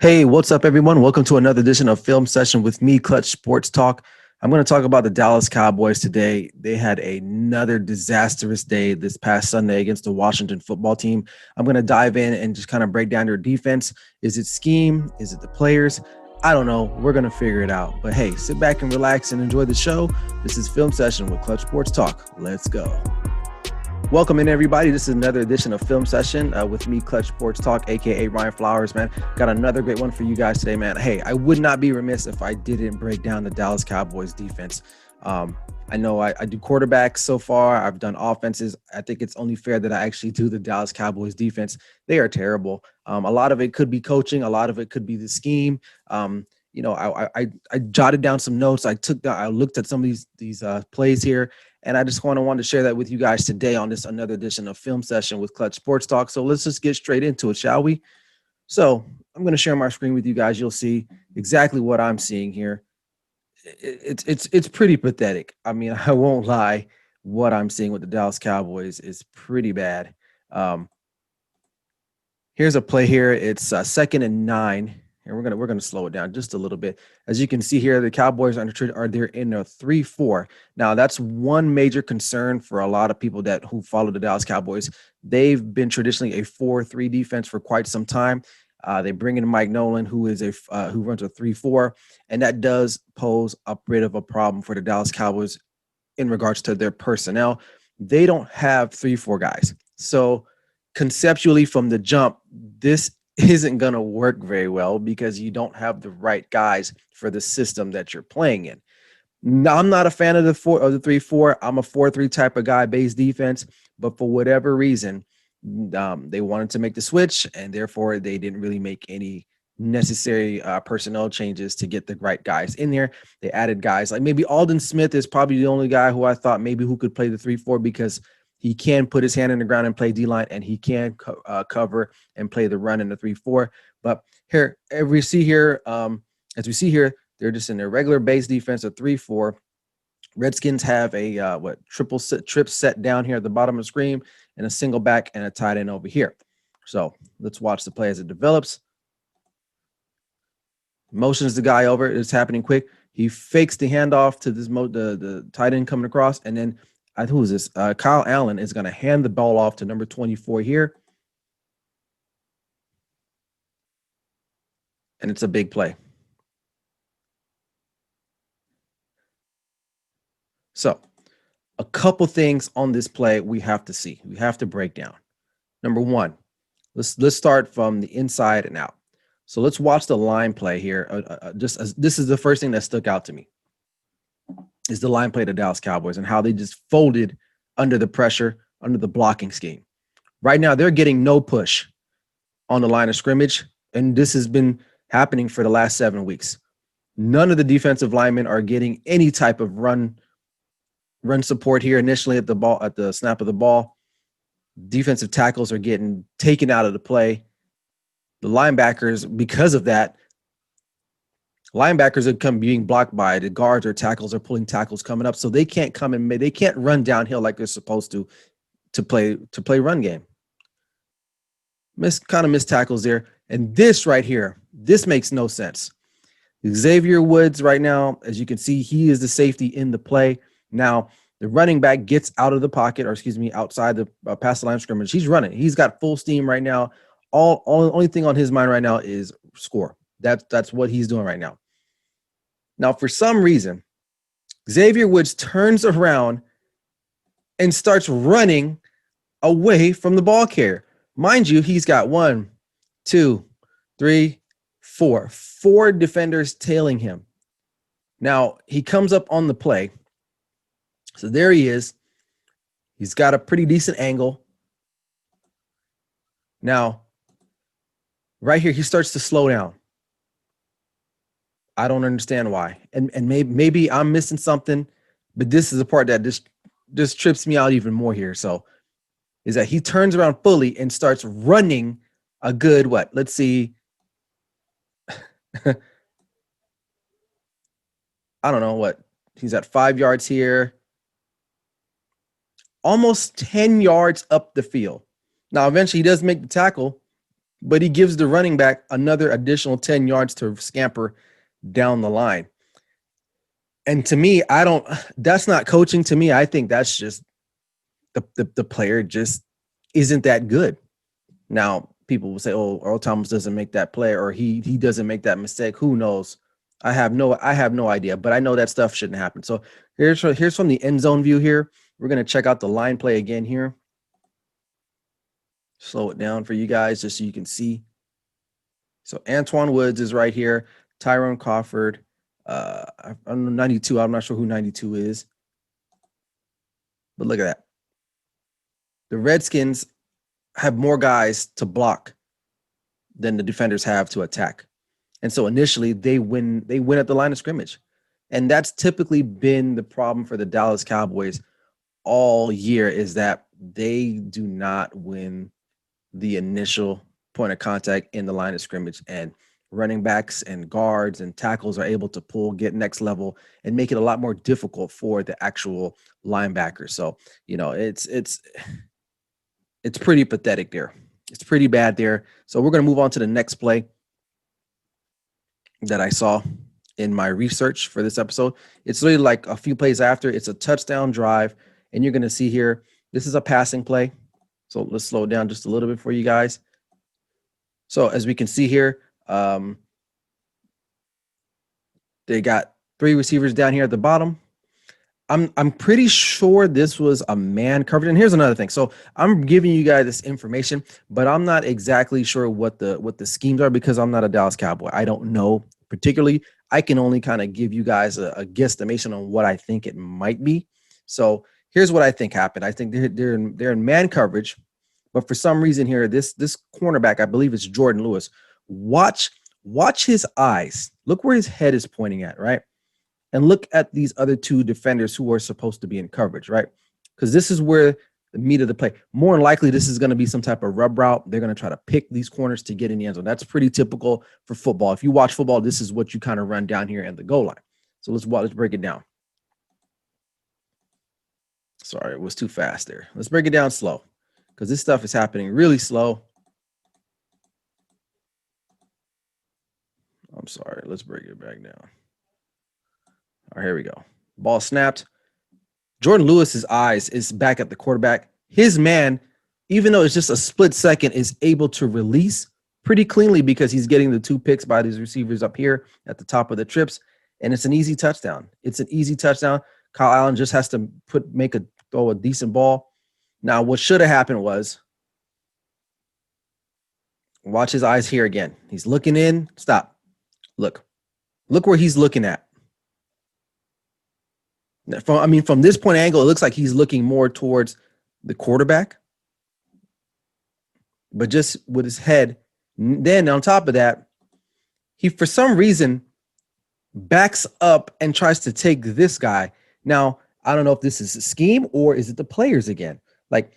Hey, what's up, everyone? Welcome to another edition of Film Session with me, Clutch Sports Talk. I'm going to talk about the Dallas Cowboys today. They had another disastrous day this past Sunday against the Washington football team. I'm going to dive in and just kind of break down their defense. Is it scheme? Is it the players? I don't know. We're going to figure it out. But hey, sit back and relax and enjoy the show. This is Film Session with Clutch Sports Talk. Let's go. Welcome in, everybody. This is another edition of Film Session with me, Clutch Sports Talk, aka Ryan Flowers, man. Got another great one for you guys today, man. Hey, I would not be remiss if I didn't break down the Dallas Cowboys defense. I know I do quarterbacks so far. I've done offenses. I think it's only fair that I actually do the Dallas Cowboys defense. They are terrible. A lot of it could be coaching. A lot of it could be the scheme. I jotted down some notes. I looked at some of these plays here. And I just wanted to share that with you guys today on this another edition of Film Session with Clutch Sports Talk. So let's just get straight into it, shall we? So I'm going to share my screen with you guys. You'll see exactly what I'm seeing here. It's pretty pathetic. I mean, I won't lie. What I'm seeing with the Dallas Cowboys is pretty bad. Here's a play here. It's 2nd and 9. And we're gonna slow it down just a little bit. As you can see here, the Cowboys are they're in a 3-4. Now that's one major concern for a lot of people who follow the Dallas Cowboys. They've been traditionally a 4-3 defense for quite some time. They bring in Mike Nolan, who runs a 3-4, and that does pose a bit of a problem for the Dallas Cowboys in regards to their personnel. They don't have 3-4 guys, so conceptually from the jump, this isn't going to work very well because you don't have the right guys for the system that you're playing in. Now, I'm not a fan of the 3-4. I'm a 4-3 type of guy based defense, but for whatever reason, they wanted to make the switch, and therefore they didn't really make any necessary personnel changes to get the right guys in there. They added guys like maybe Aldon Smith is probably the only guy who I thought maybe who could play the 3-4 because he can put his hand in the ground and play D-line, and he can cover and play the run in the 3-4. But here, as we see here, they're just in their regular base defense, a 3-4. Redskins have a trip set down here at the bottom of the screen, and a single back and a tight end over here. So let's watch the play as it develops. Motions the guy over. It's happening quick. He fakes the handoff to the tight end coming across, and then who is this? Kyle Allen is going to hand the ball off to number 24 here. And it's a big play. So a couple things on this play we have to see. We have to break down. Number one, let's start from the inside and out. So let's watch the line play here. This is the first thing that stuck out to me. Is the line play to Dallas Cowboys and how they just folded under the pressure, under the blocking scheme. Right now, they're getting no push on the line of scrimmage, and this has been happening for the last 7 weeks. None of the defensive linemen are getting any type of run support here initially at the snap of the ball. Defensive tackles are getting taken out of the play. The linebackers, because of that, linebackers are being blocked by the guards or tackles are pulling tackles coming up, so they can't they can't run downhill like they're supposed to play run game. Missed tackles there, and this right here, this makes no sense. Xavier Woods right now, as you can see, he is the safety in the play. Now the running back gets out of the pocket, outside the past the line of scrimmage. He's running. He's got full steam right now. Only thing on his mind right now is score. That's what he's doing right now. Now, for some reason, Xavier Woods turns around and starts running away from the ball carrier. Mind you, he's got 1, 2, 3, 4. 4 defenders tailing him. Now, he comes up on the play. So there he is. He's got a pretty decent angle. Now, right here, he starts to slow down. I don't understand why. And maybe I'm missing something, but this is the part that just trips me out even more here. So is that he turns around fully and starts running a good, let's see. I don't know what. He's at 5 yards here. Almost 10 yards up the field. Now, eventually he does make the tackle, but he gives the running back another additional 10 yards to scamper down the line. And to me, that's not coaching to me. I think that's just the player just isn't that good. Now, people will say, "Oh, Earl Thomas doesn't make that play, or he doesn't make that mistake." Who knows? I have no idea, but I know that stuff shouldn't happen. So here's from the end zone view here. We're gonna check out the line play again here. Slow it down for you guys just so you can see. So Antoine Woods is right here. Tyrone Crawford. I'm 92. I'm not sure who 92 is. But look at that. The Redskins have more guys to block than the defenders have to attack. And so initially they win at the line of scrimmage. And that's typically been the problem for the Dallas Cowboys all year, is that they do not win the initial point of contact in the line of scrimmage, and running backs and guards and tackles are able to pull, get next level, and make it a lot more difficult for the actual linebackers. So, it's pretty pathetic there. It's pretty bad there. So we're going to move on to the next play that I saw in my research for this episode. It's really like a few plays after. It's a touchdown drive, and you're going to see here, this is a passing play. So let's slow it down just a little bit for you guys. So as we can see here, they got 3 receivers down here at the bottom. I'm pretty sure this was a man coverage. And here's another thing. So I'm giving you guys this information, but I'm not exactly sure what the schemes are, because I'm not a Dallas Cowboy. I don't know particularly. I can only kind of give you guys a guesstimation on what I think it might be. So here's what I think happened. I think they're in man coverage, but for some reason here, this cornerback, I believe it's Jordan Lewis. Watch his eyes. Look where his head is pointing at, right? And look at these other 2 defenders who are supposed to be in coverage, right? Because this is where the meat of the play. More than likely, this is going to be some type of rub route. They're going to try to pick these corners to get in the end zone. That's pretty typical for football. If you watch football, this is what you kind of run down here in the goal line. So let's break it down. Sorry, it was too fast there. Let's break it down slow, because this stuff is happening really slow. I'm sorry. Let's break it back down. All right, here we go. Ball snapped. Jordan Lewis's eyes is back at the quarterback. His man, even though it's just a split second, is able to release pretty cleanly, because he's getting the 2 picks by these receivers up here at the top of the trips. And it's an easy touchdown. It's an easy touchdown. Kyle Allen just has to throw a decent ball. Now, what should have happened was, watch his eyes here again. He's looking in. Stop. Look where he's looking at. From this point angle, it looks like he's looking more towards the quarterback, but just with his head. Then on top of that, he, for some reason, backs up and tries to take this guy. Now, I don't know if this is a scheme or is it the players again. Like,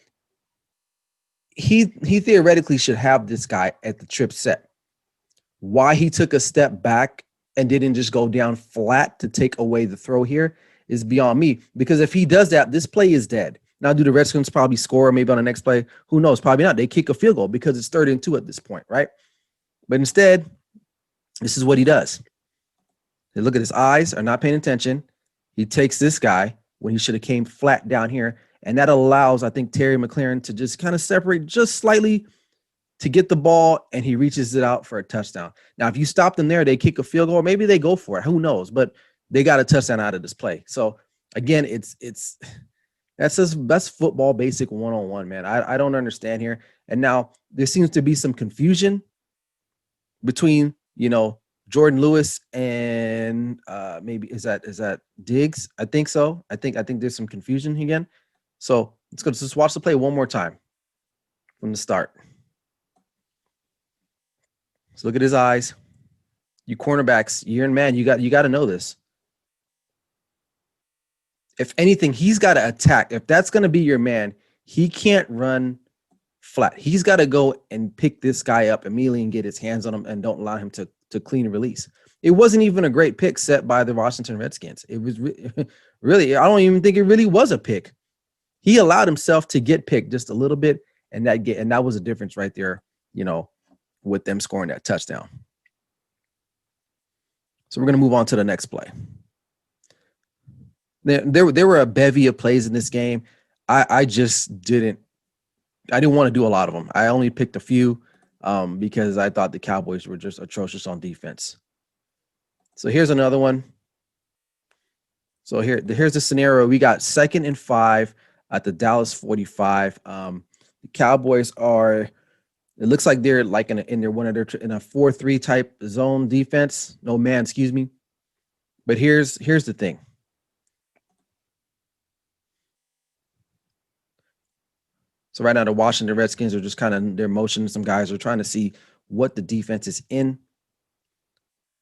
he theoretically should have this guy at the trip set. Why he took a step back and didn't just go down flat to take away the throw here is beyond me, because if he does that, this play is dead. Now, do the Redskins probably score maybe on the next play? Who knows? Probably not. They kick a field goal because it's 3rd and 2 at this point, right? But instead, this is what he does. They look at his eyes, are not paying attention. He takes this guy when he should have came flat down here, and that allows, I think, Terry McLaurin to just kind of separate just slightly to get the ball, and he reaches it out for a touchdown. Now, if you stop them there, they kick a field goal, or maybe they go for it. Who knows? But they got a touchdown out of this play. So again, that's football basic 101, man. I don't understand here. And now there seems to be some confusion between, Jordan Lewis and maybe is that Diggs? I think so. I think there's some confusion again. So let's just watch the play one more time from the start. So look at his eyes. You cornerbacks, you're in man. You got to know this. If anything, he's got to attack. If that's going to be your man, he can't run flat. He's got to go and pick this guy up immediately and get his hands on him, and don't allow him to clean release. It wasn't even a great pick set by the Washington Redskins. It was really, I don't even think it really was a pick. He allowed himself to get picked just a little bit, and that was a difference right there, with them scoring that touchdown. So we're going to move on to the next play. There were a bevy of plays in this game. I didn't want to do a lot of them. I only picked a few because I thought the Cowboys were just atrocious on defense. So here's another one. So here's the scenario. We got 2nd and 5 at the Dallas 45. The Cowboys are. It looks like they're like in a 4-3 type zone defense. No man, excuse me. But here's the thing. So right now the Washington Redskins are just they're motioning some guys. They're trying to see what the defense is in.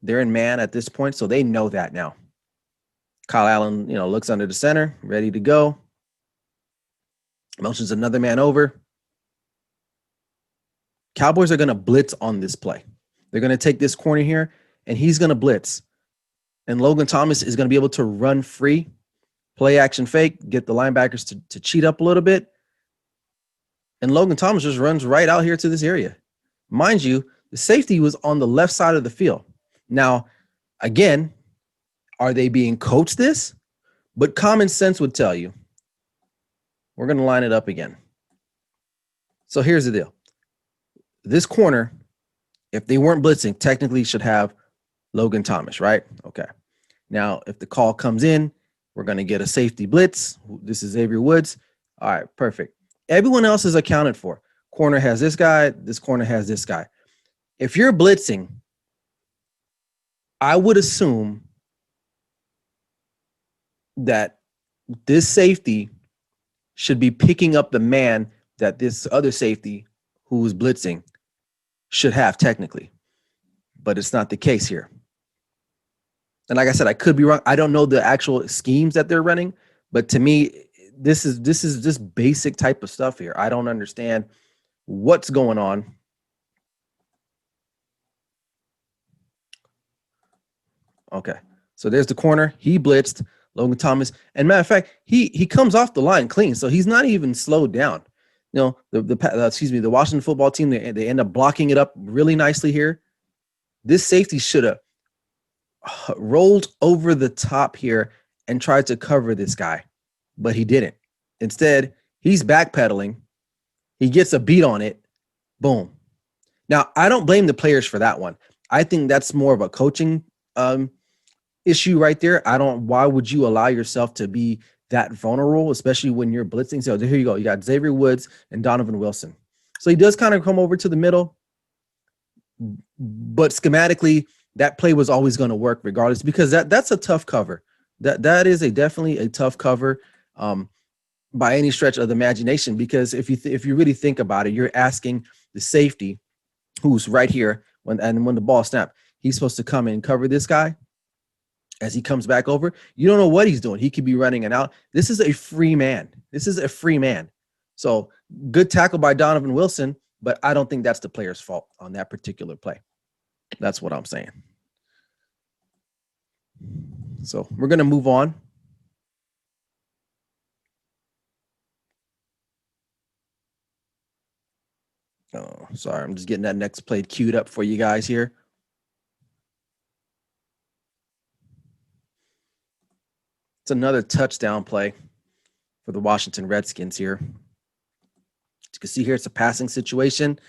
They're in man at this point, so they know that now. Kyle Allen, looks under the center, ready to go. Motions another man over. Cowboys are going to blitz on this play. They're going to take this corner here, and he's going to blitz. And Logan Thomas is going to be able to run free, play action fake, get the linebackers to cheat up a little bit. And Logan Thomas just runs right out here to this area. Mind you, the safety was on the left side of the field. Now, again, are they being coached this? But common sense would tell you. We're going to line it up again. So here's the deal. This corner, if they weren't blitzing, technically should have Logan Thomas, right? Okay. Now, if the call comes in, we're going to get a safety blitz. This is Xavier Woods. All right, perfect. Everyone else is accounted for. Corner has this guy. This corner has this guy. If you're blitzing, I would assume that this safety should be picking up the man that this other safety who is blitzing should have technically, but it's not the case here. And like I said, I could be wrong. I don't know the actual schemes that they're running, but to me, this is just basic type of stuff here. I don't understand what's going on. Okay, so there's the corner. He blitzed Logan Thomas, and matter of fact, he comes off the line clean, so he's not even slowed down. The Washington football team, they end up blocking it up really nicely here. This safety should have rolled over the top here and tried to cover this guy, but he didn't. Instead, he's backpedaling. He gets a beat on it. Boom. Now, I don't blame the players for that one. I think that's more of a coaching issue right there. Why would you allow yourself to be that vulnerable, especially when you're blitzing? So here you go. You got Xavier Woods and Donovan Wilson. So he does kind of come over to the middle, but schematically, that play was always going to work regardless, because that's a tough cover. That is definitely a tough cover by any stretch of the imagination, because if you really think about it, you're asking the safety who's right here when the ball snapped, he's supposed to come in and cover this guy. As he comes back over, you don't know what he's doing. He could be running and out. This is a free man. So good tackle by Donovan Wilson, but I don't think that's the player's fault on that particular play. That's what I'm saying. So we're going to move on. Oh, sorry. I'm just getting that next play queued up for you guys here. It's another touchdown play for the Washington Redskins here. As you can see here, it's a passing situation.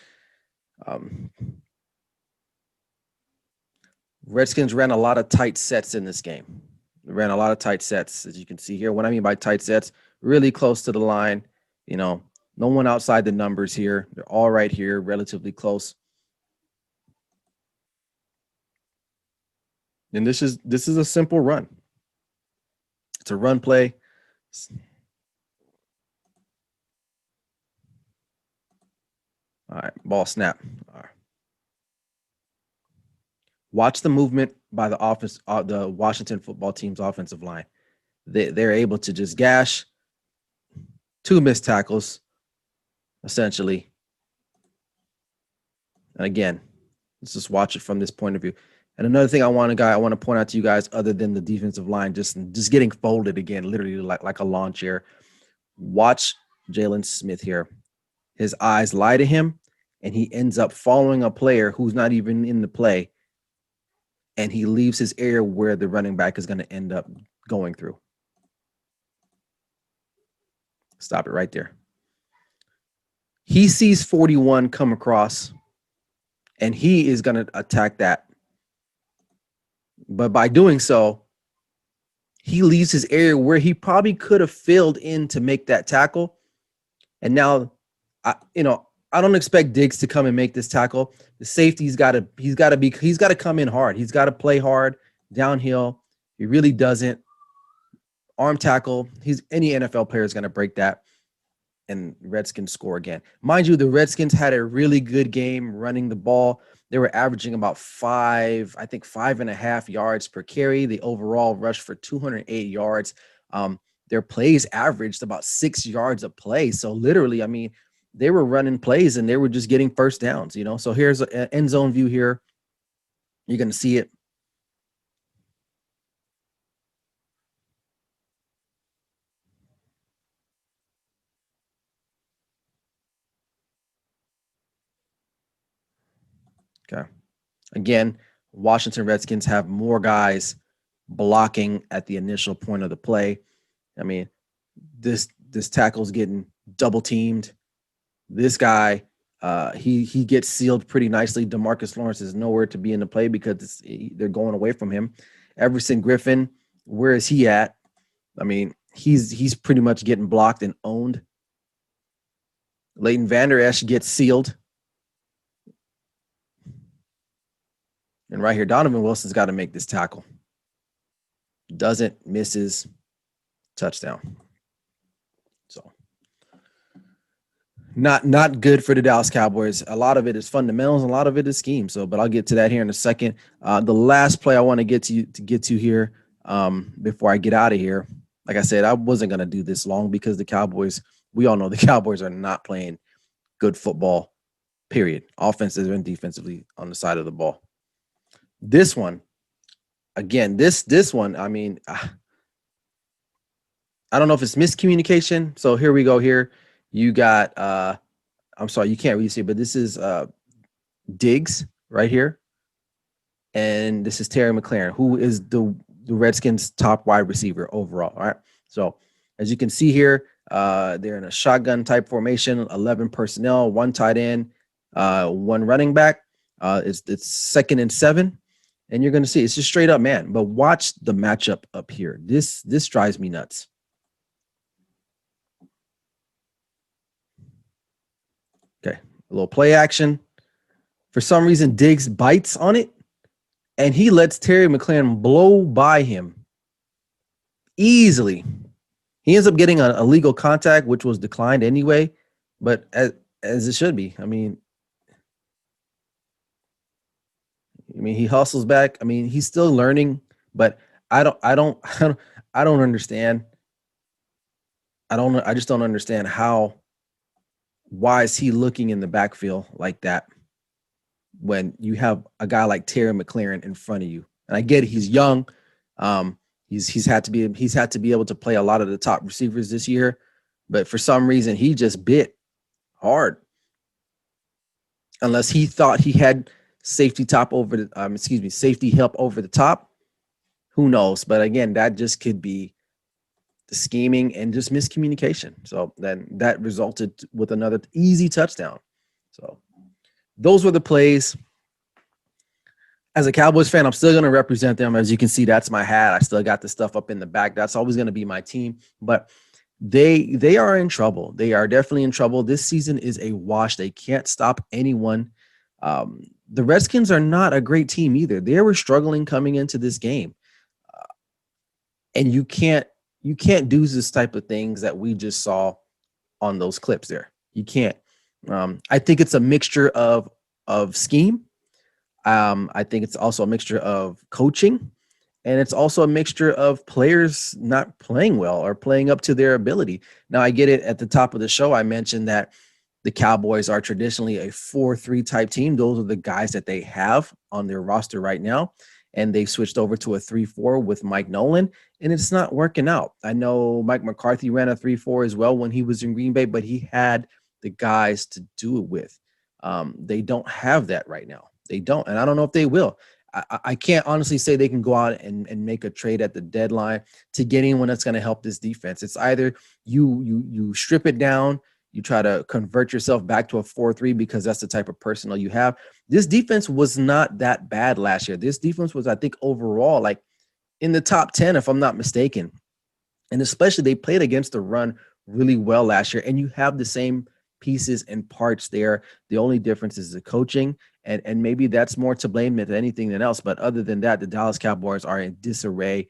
Redskins ran a lot of tight sets in this game. They ran a lot of tight sets, as you can see here. What I mean by tight sets, really close to the line. No one outside the numbers here. They're all right here, relatively close. And this is a simple run. It's a run play. All right, ball snap. All right. Watch the movement by the Washington football team's offensive line. They're able to just gash. 2 missed tackles, essentially. And again, let's just watch it from this point of view. And another thing I want to point out to you guys, other than the defensive line, just getting folded again, literally like a lawn chair. Watch Jalen Smith here. His eyes lie to him, and he ends up following a player who's not even in the play, and he leaves his area where the running back is going to end up going through. Stop it right there. He sees 41 come across, and he is going to attack that. But by doing so, he leaves his area where he probably could have filled in to make that tackle. And now, I don't expect Diggs to come and make this tackle. The safety's got to come in hard. He's got to play hard downhill. He really doesn't. Arm tackle. Any NFL player is going to break that, and Redskins score again. Mind you, the Redskins had a really good game running the ball. They were averaging about 5.5 yards per carry. The overall rush for 208 yards. Their plays averaged about 6 yards a play. So literally, I mean, they were running plays and they were just getting first downs, So here's an end zone view here. You're going to see it. Okay. Again, Washington Redskins have more guys blocking at the initial point of the play. I mean, this tackle's getting double teamed. This guy, he gets sealed pretty nicely. DeMarcus Lawrence is nowhere to be in the play because they're going away from him. Everson Griffin, where is he at? I mean, he's pretty much getting blocked and owned. Leighton Vander Esch gets sealed. And right here, Donovan Wilson's got to make this tackle. Doesn't, misses, touchdown. So not good for the Dallas Cowboys. A lot of it is fundamentals, a lot of it is scheme. So, but I'll get to that here in a second. The last play I want to get to here before I get out of here. Like I said, I wasn't going to do this long because the Cowboys, we all know the Cowboys are not playing good football, period. Offensively and defensively on the side of the ball. This one, again, this one, I mean, I don't know if it's miscommunication. So here we go here. You got, I'm sorry, you can't really see, but this is Diggs right here. And this is Terry McLaurin, who is the Redskins' top wide receiver overall. All right. So as you can see here, they're in a shotgun type formation, 11 personnel, 1 tight end, 1 running back. It's 2nd and 7. And you're going to see it's just straight up man. But watch the matchup up here. This drives me nuts. Okay, a little play action. For some reason, Diggs bites on it, and he lets Terry McLaurin blow by him easily. He ends up getting a illegal contact, which was declined anyway, but as it should be. I mean, he hustles back. I mean, he's still learning, but I don't understand. I just don't understand why is he looking in the backfield like that when you have a guy like Terry McLaurin in front of you? And I get it, he's young. He's had to be able to play a lot of the top receivers this year, but for some reason he just bit hard. Unless he thought he had safety help over the top. Who knows? But again, that just could be the scheming and just miscommunication. So then that resulted with another easy touchdown. So those were the plays. As a Cowboys fan, I'm still going to represent them. As you can see, that's my hat. I still got the stuff up in the back. That's always going to be my team. But they are in trouble. They are definitely in trouble. This season is a wash. They can't stop anyone. The Redskins are not a great team either. They were struggling coming into this game. And you can't do this type of things that we just saw on those clips there. You can't. I think it's a mixture of scheme. I think it's also a mixture of coaching, and it's also a mixture of players not playing well or playing up to their ability. Now, I get it. At the top of the show, I mentioned that the Cowboys are traditionally a 4-3 type team. Those are the guys that they have on their roster right now. And they switched over to a 3-4 with Mike Nolan, and it's not working out. I know Mike McCarthy ran a 3-4 as well when he was in Green Bay, but he had the guys to do it with. They don't have that right now. They don't, and I don't know if they will. I can't honestly say they can go out and make a trade at the deadline to get anyone that's going to help this defense. It's either you strip it down, you try to convert yourself back to a 4-3 because that's the type of personnel you have. This defense was not that bad last year. This defense was, I think, overall like in the top 10, if I'm not mistaken. And especially they played against the run really well last year. And you have the same pieces and parts there. The only difference is the coaching. And maybe that's more to blame than anything than else. But other than that, the Dallas Cowboys are in disarray,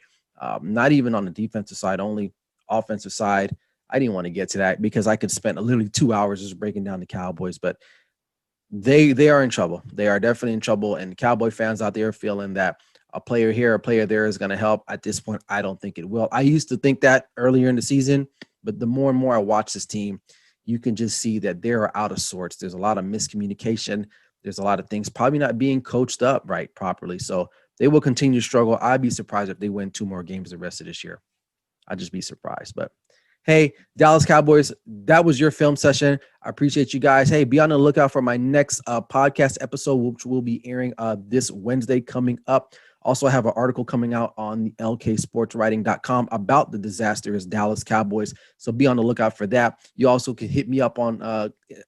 not even on the defensive side, only offensive side. I didn't want to get to that because I could spend literally 2 hours just breaking down the Cowboys. But they are in trouble. They are definitely in trouble. And Cowboy fans out there feeling that a player here, a player there is going to help. At this point, I don't think it will. I used to think that earlier in the season, but the more and more I watch this team, you can just see that they're out of sorts. There's a lot of miscommunication. There's a lot of things probably not being coached up right properly. So they will continue to struggle. I'd be surprised if they win 2 more games the rest of this year. I'd just be surprised. But hey, Dallas Cowboys, that was your film session. I appreciate you guys. Hey, be on the lookout for my next podcast episode, which will be airing this Wednesday coming up. Also, I have an article coming out on the lksportswriting.com about the disastrous Dallas Cowboys. So be on the lookout for that. You also can hit me up on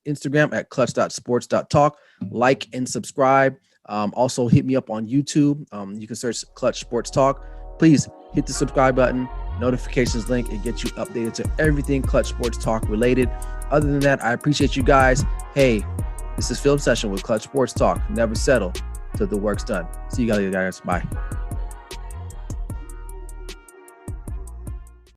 Instagram at clutch.sports.talk. Like and subscribe. Also, hit me up on YouTube. You can search Clutch Sports Talk. Please hit the subscribe button, notifications link. It gets you updated to everything Clutch Sports Talk related. Other than that, I appreciate you guys. Hey, this is Film Session with Clutch Sports Talk. Never settle till the work's done. See you guys. Bye.